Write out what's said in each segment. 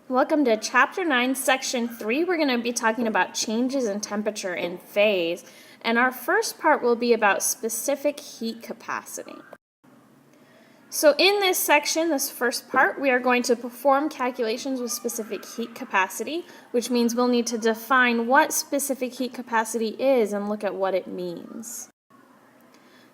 Welcome to Chapter 9, Section 3. We're going to be talking about changes in temperature and phase. And our first part will be about specific heat capacity. So in this section, this first part, we are going to perform calculations with specific heat capacity, which means we'll need to define what specific heat capacity is and look at what it means.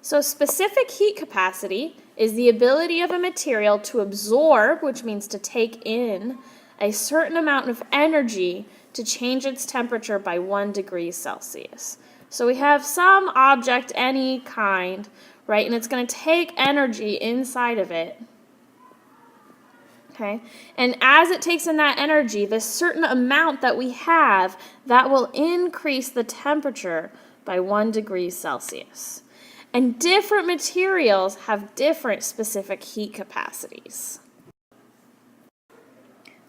So specific heat capacity is the ability of a material to absorb, which means to take in, a certain amount of energy to change its temperature by 1 degree Celsius. So we have some object, any kind, right, and it's going to take energy inside of it. Okay, and as it takes in that energy, this certain amount that we have, that will increase the temperature by 1 degree Celsius. And different materials have different specific heat capacities.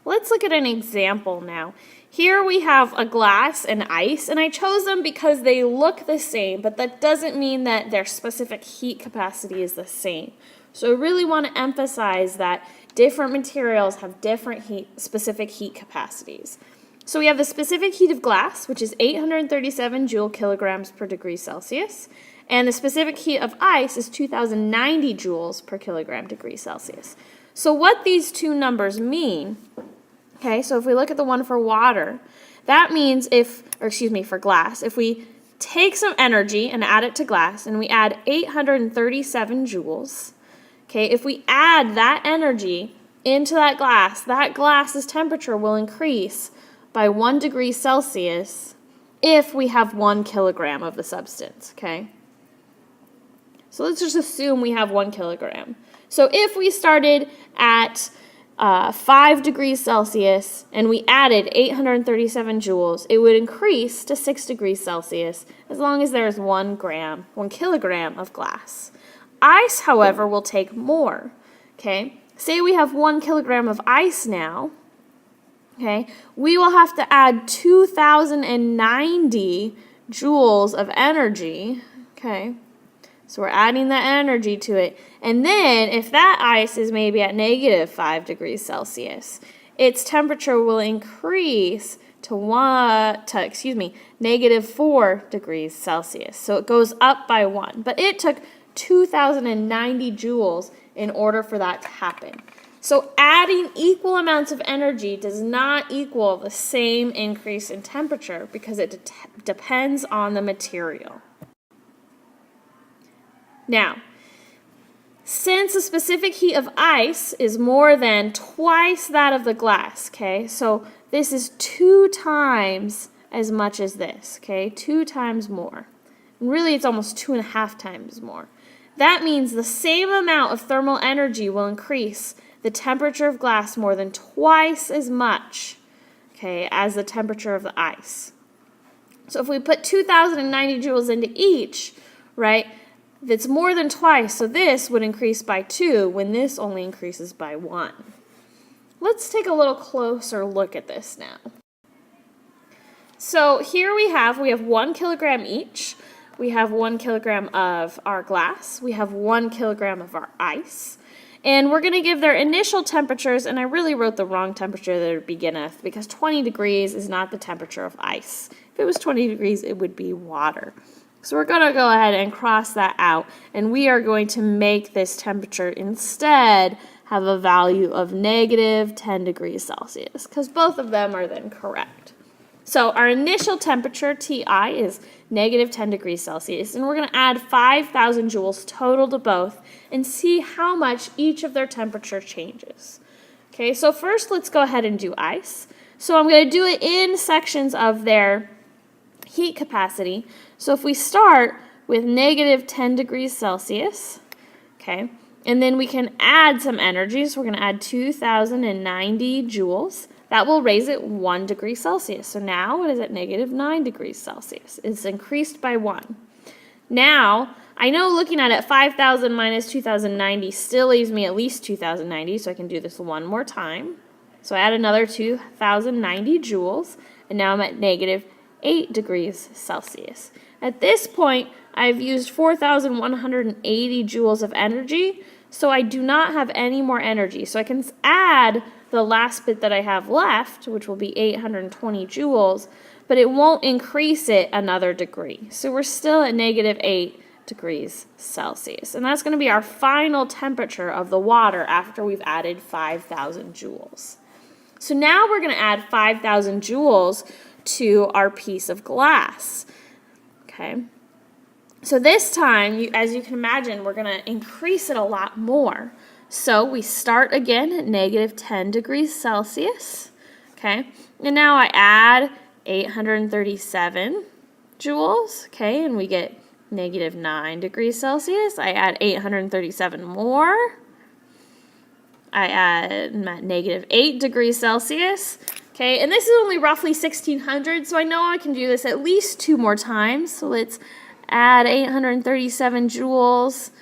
Let's look at an example now. Here we have a glass and ice, and I chose them because they look the same, but that doesn't mean that their specific heat capacity is the same. So I really want to emphasize that different materials have different specific heat capacities. So we have the specific heat of glass, which is 837 joule kilograms per degree Celsius, and the specific heat of ice is 2090 joules per kilogram degree Celsius. So what these two numbers mean, okay, so if we look at the one for water, that means for glass, if we take some energy and add it to glass, and we add 837 joules, okay, if we add that energy into that glass's temperature will increase by 1 degree Celsius if we have 1 kilogram of the substance, okay? So let's just assume we have 1 kilogram. So if we started at 5 degrees Celsius and we added 837 joules, it would increase to 6 degrees Celsius as long as there is 1 kilogram of glass. Ice, however, will take more. Okay? Say we have 1 kilogram of ice now. Okay? We will have to add 2090 joules of energy. Okay? So we're adding that energy to it. And then if that ice is maybe at negative 5 degrees Celsius, its temperature will increase to negative 4 degrees Celsius. So it goes up by 1. But it took 2090 joules in order for that to happen. So adding equal amounts of energy does not equal the same increase in temperature because it depends on the material. Now, since the specific heat of ice is more than twice that of the glass, okay, so this is 2 times as much as this, okay, 2 times more. And really, it's almost 2.5 times more. That means the same amount of thermal energy will increase the temperature of glass more than twice as much, okay, as the temperature of the ice. So if we put 2090 joules into each, right, it's more than twice, so this would increase by 2 when this only increases by 1. Let's take a little closer look at this now. So here we have 1 kilogram each. We have 1 kilogram of our glass. We have 1 kilogram of our ice. And we're going to give their initial temperatures, and I really wrote the wrong temperature to begin with because 20 degrees is not the temperature of ice. If it was 20 degrees, it would be water. So we're going to go ahead and cross that out, and we are going to make this temperature instead have a value of negative 10 degrees Celsius, because both of them are then correct. So our initial temperature, Ti, is negative 10 degrees Celsius, and we're going to add 5,000 joules total to both and see how much each of their temperature changes. Okay, so first let's go ahead and do ice. So I'm going to do it in sections of their heat capacity. So if we start with negative 10 degrees Celsius, okay, and then we can add some energy. So we're going to add 2090 joules. That will raise it 1 degree Celsius. So now it is at negative 9 degrees Celsius. It's increased by 1. Now, I know looking at it, 5,000 minus 2090 still leaves me at least 2090, so I can do this one more time. So I add another 2090 joules, and now I'm at negative 8 degrees Celsius. At this point, I've used 4,180 joules of energy, so I do not have any more energy. So I can add the last bit that I have left, which will be 820 joules, but it won't increase it another degree. So we're still at -8 degrees Celsius. And that's going to be our final temperature of the water after we've added 5,000 joules. So now we're going to add 5,000 joules to our piece of glass. Okay. So this time, as you can imagine, we're going to increase it a lot more. So we start again at -10 degrees Celsius. Okay. And now I add 837 joules. Okay. And we get -9 degrees Celsius. I add 837 more. I add -8 degrees Celsius. Okay, and this is only roughly 1600, so I know I can do this at least 2 more times. So let's add 837 joules,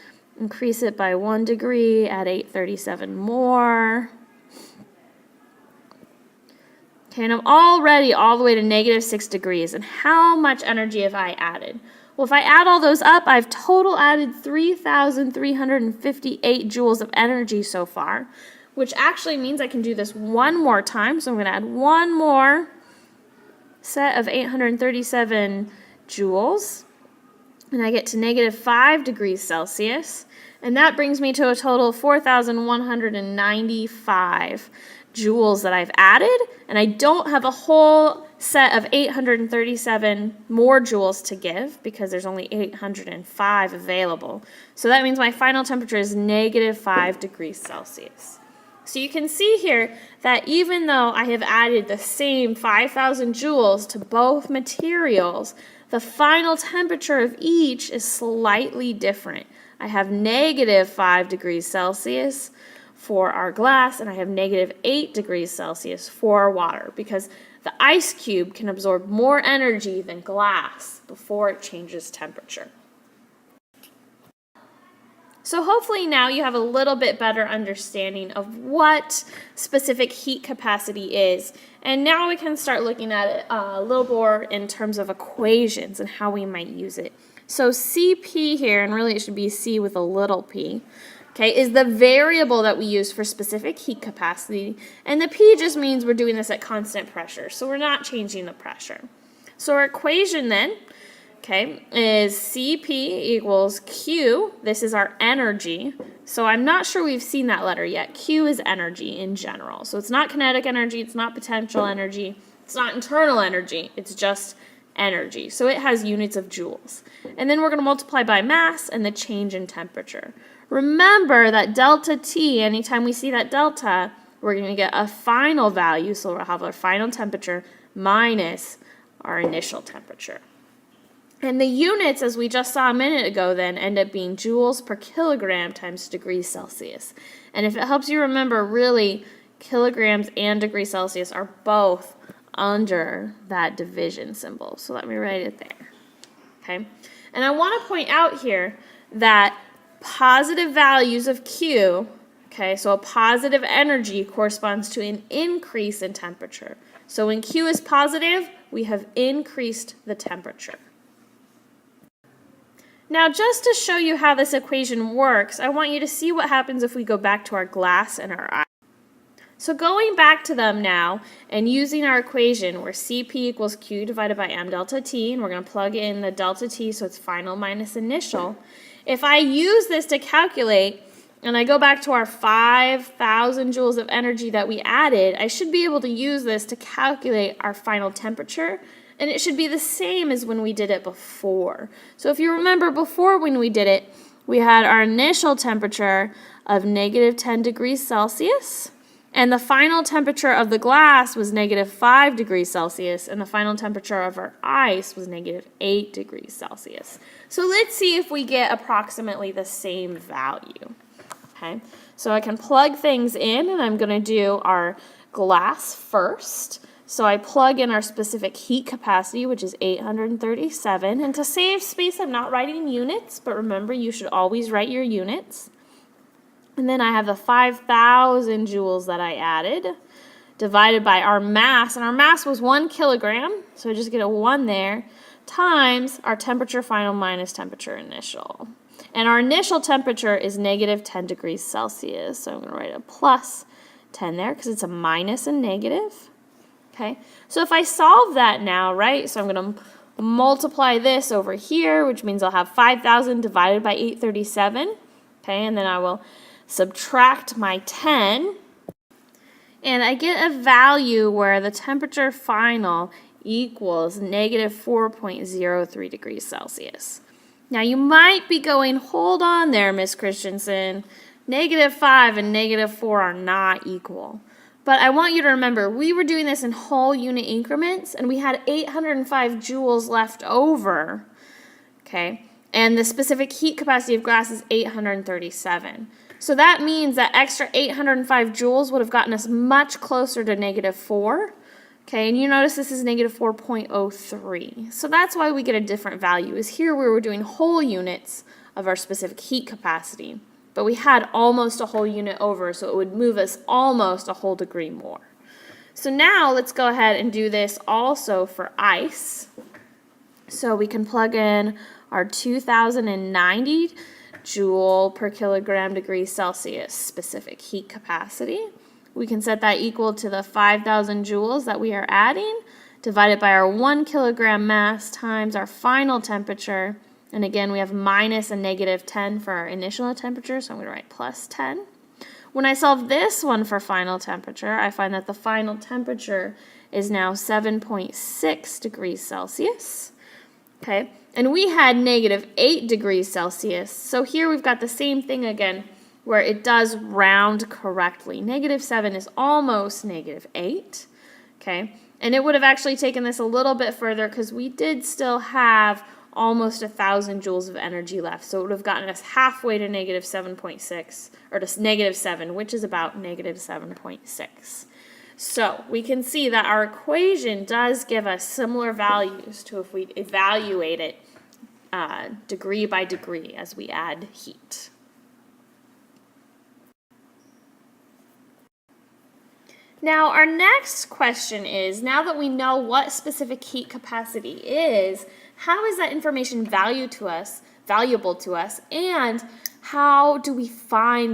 increase it by 1 degree, add 837 more. Okay, and I'm already all the way to -6 degrees. And how much energy have I added? Well, if I add all those up, I've total added 3,358 joules of energy so far, which actually means I can do this one more time. So I'm going to add one more set of 837 joules, and I get to -5 degrees Celsius, and that brings me to a total of 4,195 joules that I've added, and I don't have a whole set of 837 more joules to give because there's only 805 available. So that means my final temperature is -5 degrees Celsius. So you can see here that even though I have added the same 5,000 joules to both materials, the final temperature of each is slightly different. I have -5 degrees Celsius for our glass, and I have -8 degrees Celsius for our water, because the ice cube can absorb more energy than glass before it changes temperature. So hopefully now you have a little bit better understanding of what specific heat capacity is, and now we can start looking at it a little more in terms of equations and how we might use it. So Cp here, and really it should be C with a little p, okay, is the variable that we use for specific heat capacity, and the P just means we're doing this at constant pressure, so we're not changing the pressure. So our equation then, okay, is Cp equals Q. This is our energy. So I'm not sure we've seen that letter yet. Q is energy in general. So it's not kinetic energy, it's not potential energy, it's not internal energy, it's just energy. So it has units of joules. And then we're going to multiply by mass and the change in temperature. Remember that delta T, anytime we see that delta, we're going to get a final value, so we'll have our final temperature minus our initial temperature. And the units, as we just saw a minute ago, then end up being joules per kilogram times degrees Celsius. And if it helps you remember, really, kilograms and degrees Celsius are both under that division symbol. So let me write it there. Okay? And I want to point out here that positive values of Q, okay, so a positive energy corresponds to an increase in temperature. So when Q is positive, we have increased the temperature. Now, just to show you how this equation works, I want you to see what happens if we go back to our glass and our ice. So going back to them now and using our equation where Cp equals Q divided by m delta T, and we're going to plug in the delta T so it's final minus initial. If I use this to calculate and I go back to our 5,000 joules of energy that we added, I should be able to use this to calculate our final temperature, and it should be the same as when we did it before. So if you remember before when we did it, we had our initial temperature of -10 degrees Celsius, and the final temperature of the glass was -5 degrees Celsius, and the final temperature of our ice was -8 degrees Celsius. So let's see if we get approximately the same value. Okay, so I can plug things in, and I'm going to do our glass first. So I plug in our specific heat capacity, which is 837, and to save space, I'm not writing units, but remember, you should always write your units. And then I have the 5,000 joules that I added, divided by our mass, and our mass was 1 kilogram, so I just get a 1 there, times our temperature final minus temperature initial. And our initial temperature is -10 degrees Celsius, so I'm going to write a plus 10 there because it's a minus and negative. Okay, so if I solve that now, right, so I'm going to multiply this over here, which means I'll have 5,000 divided by 837. Okay, and then I will subtract my 10, and I get a value where the temperature final equals negative 4.03 degrees Celsius. Now you might be going, hold on there, Miss Christensen. Negative 5 and negative 4 are not equal. But I want you to remember, we were doing this in whole unit increments, and we had 805 joules left over, okay? And the specific heat capacity of glass is 837. So that means that extra 805 joules would have gotten us much closer to negative 4, okay? And you notice this is negative 4.03. So that's why we get a different value, is here we were doing whole units of our specific heat capacity. But we had almost a whole unit over, so it would move us almost a whole degree more. So now let's go ahead and do this also for ice. So we can plug in our 2,090 joule per kilogram degree Celsius specific heat capacity. We can set that equal to the 5,000 joules that we are adding, divided by our 1 kilogram mass times our final temperature. And again, we have minus and negative 10 for our initial temperature, so I'm going to write plus 10. When I solve this one for final temperature, I find that the final temperature is now 7.6 degrees Celsius. Okay, and we had negative 8 degrees Celsius, so here we've got the same thing again, where it does round correctly. Negative 7 is almost negative 8, okay? And it would have actually taken this a little bit further because we did still have almost 1,000 joules of energy left. So it would have gotten us halfway to negative 7.6, or to negative 7, which is about negative 7.6. So we can see that our equation does give us similar values to if we evaluate it degree by degree as we add heat. Now our next question is, now that we know what specific heat capacity is, how is that information valuable to us, and how do we find